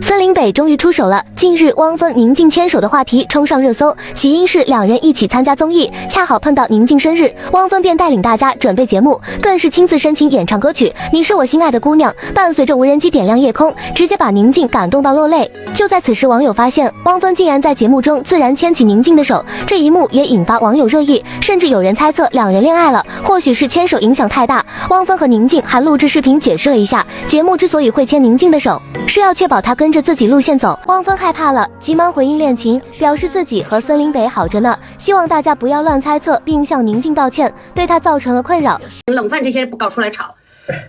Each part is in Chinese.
森林北终于出手了。近日，汪峰、宁静牵手的话题冲上热搜，起因是两人一起参加综艺，恰好碰到宁静生日，汪峰便带领大家准备节目，更是亲自深情演唱歌曲《你是我心爱的姑娘》，伴随着无人机点亮夜空，直接把宁静感动到落泪。就在此时，网友发现汪峰竟然在节目中自然牵起宁静的手，这一幕也引发网友热议，甚至有人猜测两人恋爱了，或许是牵手影响太大。汪峰和宁静还录制视频解释了一下，节目之所以会牵宁静的手，是要确保她跟着自己路线走。汪峰害怕了，急忙回应恋情，表示自己和森林北好着呢，希望大家不要乱猜测，并向宁静道歉，对她造成了困扰。冷饭这些不搞出来吵，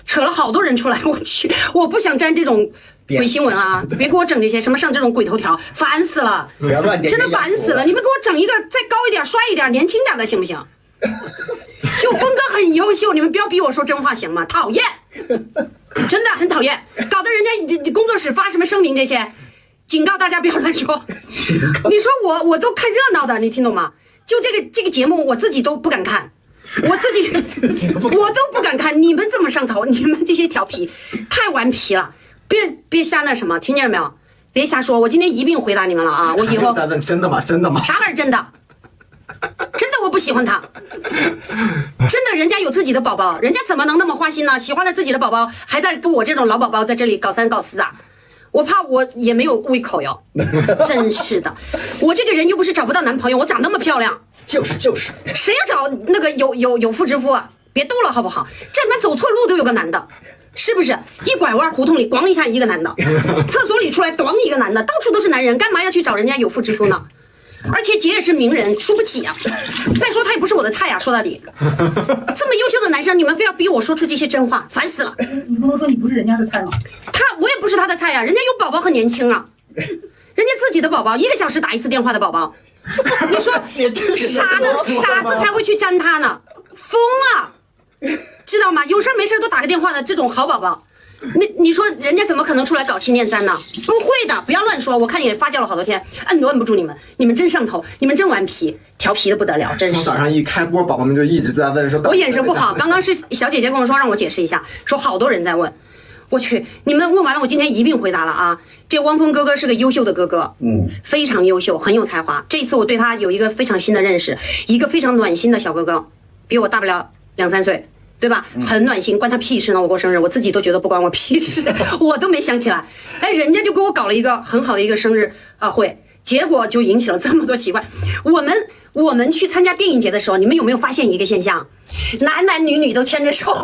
扯了好多人出来，我去，我不想沾这种鬼新闻啊！别给我整这些什么上这种鬼头条，烦死了！真的烦死了！你们给我整一个再高一点、帅一点、年轻点的行不行？就峰哥很优秀，你们不要逼我说真话行吗？讨厌，真的很讨厌，搞得人家工作室发什么声明这些，警告大家不要乱说。你说我都看热闹的，你听懂吗？就这个节目我自己都不敢看，我都不敢看，你们这么上头，你们这些调皮太顽皮了，别瞎那什么，听见了没有？别瞎说，我今天一并回答你们了啊！我以后再问真的吗？真的吗？啥玩意儿真的？真的我不喜欢他，真的人家有自己的宝宝，人家怎么能那么花心呢？喜欢了自己的宝宝，还在跟我这种老宝宝在这里搞三搞四啊！我怕我也没有胃口哟，真是的，我这个人又不是找不到男朋友，我长那么漂亮，就是，谁要找那个有妇之夫啊？别逗了好不好？这他妈走错路都有个男的，是不是？一拐弯胡同里咣一下一个男的，厕所里出来咣一个男的，到处都是男人，干嘛要去找人家有妇之夫呢？而且姐也是名人，输不起啊！再说他也不是我的菜呀、说到底，这么优秀的男生，你们非要逼我说出这些真话，烦死了！你不能说你不是人家的菜吗？我也不是他的菜呀、人家有宝宝很年轻啊，人家自己的宝宝1个小时打1次电话的宝宝，你说傻子才会去沾他呢，疯了，知道吗？有事没事都打个电话的这种好宝宝。你说人家怎么可能出来搞7念3呢？不会的，不要乱说。我看也发酵了好多天，摁都摁不住你们，你们真上头，你们真顽皮，调皮的不得了，真是。从早上一开播，宝宝们就一直在问说。我眼神不好，刚刚是小姐姐跟我说让我解释一下，说好多人在问，我去，你们问完了，我今天一并回答了啊。这汪峰哥哥是个优秀的哥哥，非常优秀，很有才华。这一次我对他有一个非常新的认识，一个非常暖心的小哥哥，比我大不了2、3岁。对吧？很暖心，关他屁事呢！我过生日，我自己都觉得不关我屁事，我都没想起来。哎，人家就给我搞了一个很好的一个生日会，结果就引起了这么多奇怪。我们去参加电影节的时候，你们有没有发现一个现象？男女都牵着手，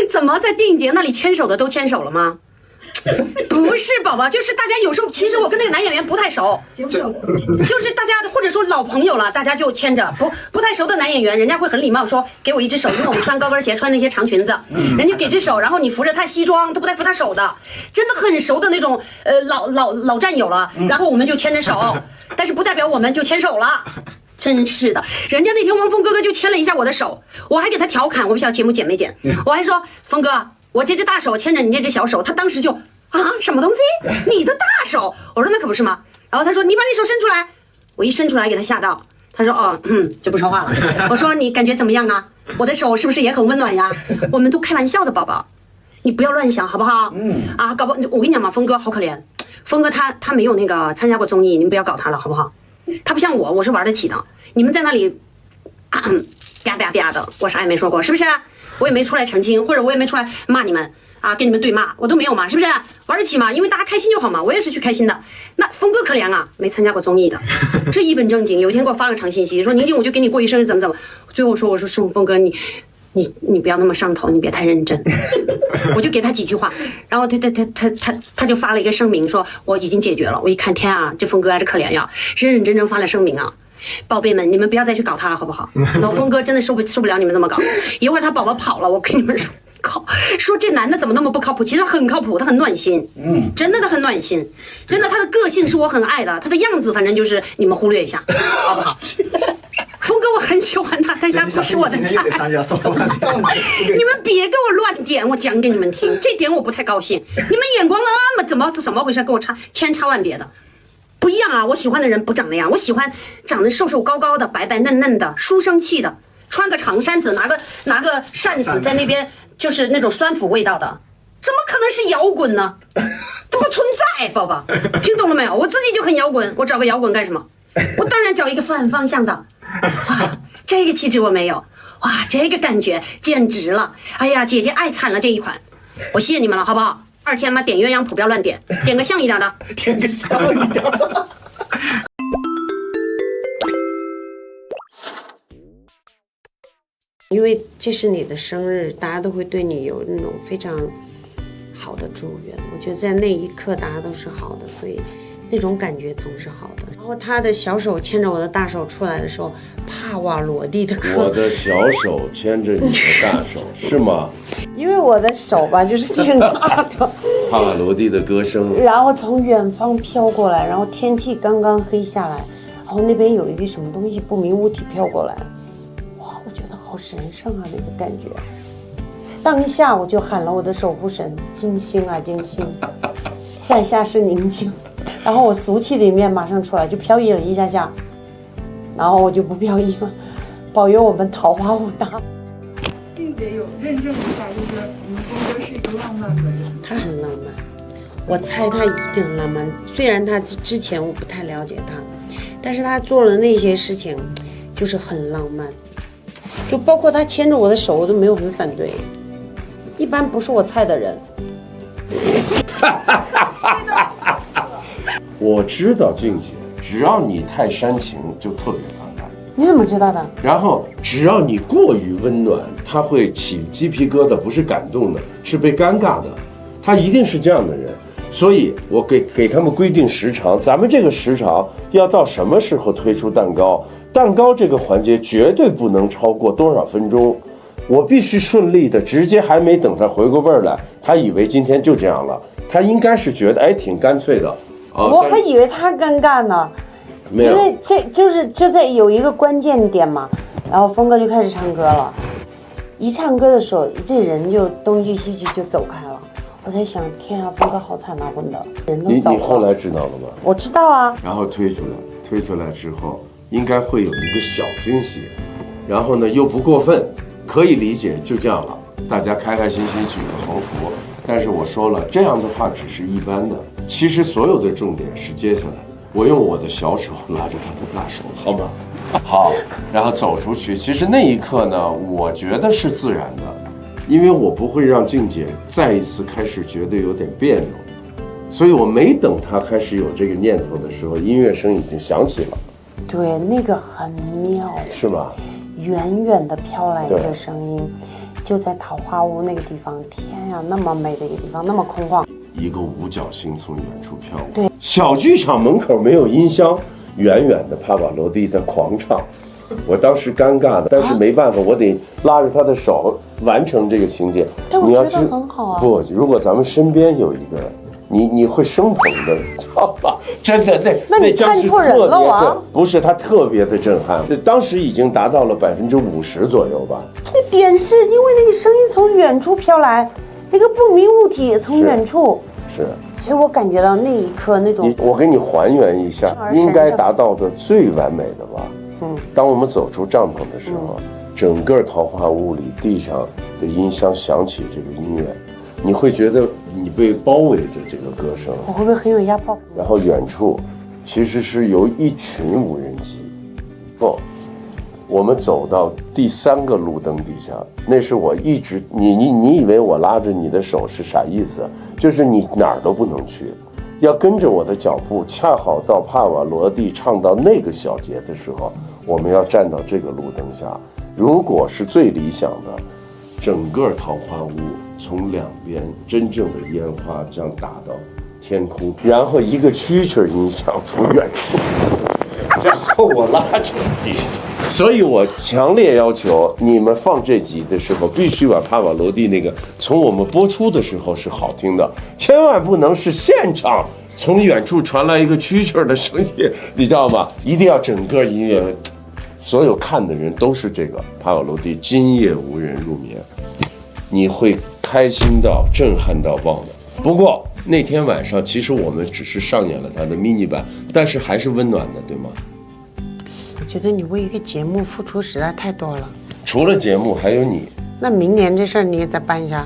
怎么在电影节那里牵手的都牵手了吗？不是宝宝，就是大家有时候，其实我跟那个男演员不太熟，就是大家或者说老朋友了，大家就牵着。不太熟的男演员，人家会很礼貌说给我一只手，因为我们穿高跟鞋，穿那些长裙子，人家给只手，然后你扶着他西装，都不带扶他手的，真的很熟的那种老战友了，然后我们就牵着手，但是不代表我们就牵手了。真是的，人家那天汪峰哥哥就牵了一下我的手，我还给他调侃，我不晓得节目剪没剪，我还说峰哥，我这只大手牵着你这只小手，他当时就什么东西？你的大手？我说那可不是吗？然后他说你把你手伸出来，我一伸出来给他吓到，他说就不说话了。我说你感觉怎么样啊？我的手是不是也很温暖呀？我们都开玩笑的，宝宝，你不要乱想好不好？搞不好我跟你讲嘛，峰哥好可怜，峰哥他没有那个参加过综艺，你们不要搞他了好不好？他不像我是玩得起的，你们在那里啪啪的，我啥也没说过，是不是？我也没出来澄清，或者我也没出来骂你们啊，跟你们对骂，我都没有嘛，是不是？玩得起嘛，因为大家开心就好嘛，我也是去开心的。那峰哥可怜啊，没参加过综艺的，这一本正经，有一天给我发了长信息，说宁静我就给你过一生日怎么，最后我说峰哥你不要那么上头，你别太认真，我就给他几句话，然后他就发了一个声明，说我已经解决了。我一看天啊，这峰哥还是可怜呀，认认真真发了声明啊。宝贝们，你们不要再去搞他了，好不好？老峰哥真的受不了你们这么搞。一会儿他宝宝跑了，我跟你们说，说这男的怎么那么不靠谱？其实他很靠谱，他很暖心，真的他很暖心，真的他的个性是我很爱的，他的样子反正就是你们忽略一下，好不好？峰哥我很喜欢他，但是他不是我的菜。你们别给我乱点，我讲给你们听，这点我不太高兴。你们眼光怎么回事？给我千差万别的。不一样啊！我喜欢的人不长那样，我喜欢长得瘦瘦高高的、白白嫩嫩的、书生气的，穿个长衫子，拿个扇子在那边，就是那种酸腐味道的，怎么可能是摇滚呢？它不存在，宝宝，听懂了没有？我自己就很摇滚，我找个摇滚干什么？我当然找一个反方向的。哇，这个气质我没有，哇，这个感觉简直了！哎呀，姐姐爱惨了这一款，我谢谢你们了，好不好？2天嘛，点鸳鸯谱不要乱点，点个像一点的，点个像一点的。因为这是你的生日，大家都会对你有那种非常好的祝愿。我觉得在那一刻大家都是好的，所以那种感觉总是好的。然后他的小手牵着我的大手出来的时候，帕瓦罗蒂的歌，我的小手牵着你的大手，是吗？因为我的手吧就是挺大的，帕瓦罗蒂的歌声，然后从远方飘过来，然后天气刚刚黑下来，然后那边有一个什么东西不明物体飘过来，哇，我觉得好神圣啊，那个感觉。当下我就喊了我的守护神金星啊金星，在下是宁静。然后我俗气的一面马上出来，就飘逸了一下下，然后我就不飘逸了，保佑我们桃花坞大。静姐有认证一下，就是我们峰哥是一个浪漫的人。他很浪漫，我猜他一定很浪漫。虽然他之前我不太了解他，但是他做了那些事情，就是很浪漫。就包括他牵着我的手，我都没有很反对。一般不是我菜的人。我知道静姐，只要你太煽情，就特别反感。你怎么知道的？然后只要你过于温暖，他会起鸡皮疙瘩，不是感动的，是被尴尬的。他一定是这样的人，所以我给他们规定时长，咱们这个时长要到什么时候推出蛋糕？蛋糕这个环节绝对不能超过多少分钟，我必须顺利的，直接还没等他回过味儿来，他以为今天就这样了，他应该是觉得挺干脆的。我还以为他尴尬呢，没有，因为就在有一个关键点嘛，然后峰哥就开始唱歌了，一唱歌的时候，这人就东一句西一句就走开了。我在想，天啊，峰哥好惨啊，混的，人都走了。你后来知道了吗？我知道啊。然后推出来之后，应该会有一个小惊喜，然后呢又不过分，可以理解，就这样了，大家开开心心举个横幅。但是我说了，这样的话只是一般的，其实所有的重点是接下来，我用我的小手拉着他的大手，好吗？好，然后走出去。其实那一刻呢，我觉得是自然的，因为我不会让静姐再一次开始觉得有点别扭，所以我没等她开始有这个念头的时候，音乐声已经响起了。对，那个很妙，是吧？远远的飘来一个声音，就在桃花坞那个地方，天呀，那么美的一个地方，那么空旷。一个五角星从远处飘过，对，小剧场门口没有音箱，远远的帕瓦罗蒂在狂唱，我当时尴尬的，但是没办法，我得拉着他的手完成这个情节。但我觉得很好啊。不，如果咱们身边有一个人，你会生疼的，知道吧？真的，那你看错人了啊！不是，他特别的震撼，当时已经达到了50%左右吧。那点是因为那个声音从远处飘来，那个不明物体也从远处，是，所以我感觉到那一刻那种，我给你还原一下，应该达到的最完美的吧。当我们走出帐篷的时候，整个桃花坞里地上的音箱响起这个音乐，你会觉得你被包围着这个歌声，我会不会很有压迫感？然后远处其实是有一群无人机。我们走到第3个路灯底下，那是我一直你以为我拉着你的手是啥意思？就是你哪儿都不能去，要跟着我的脚步，恰好到帕瓦罗蒂唱到那个小节的时候，我们要站到这个路灯下。如果是最理想的，整个桃花坞从两边真正的烟花这样打到天空，然后一个蛐蛐音响从远处，然后我拉着你。所以我强烈要求你们放这集的时候，必须把帕瓦罗蒂那个从我们播出的时候是好听的，千万不能是现场从远处传来一个蛐蛐的声音，你知道吗？一定要整个音乐，所有看的人都是这个帕瓦罗蒂今夜无人入眠，你会开心到震撼到爆的。不过那天晚上其实我们只是上演了他的 mini 版，但是还是温暖的，对吗？我觉得你为一个节目付出实在太多了。除了节目还有你。那明年这事儿你也再办一下。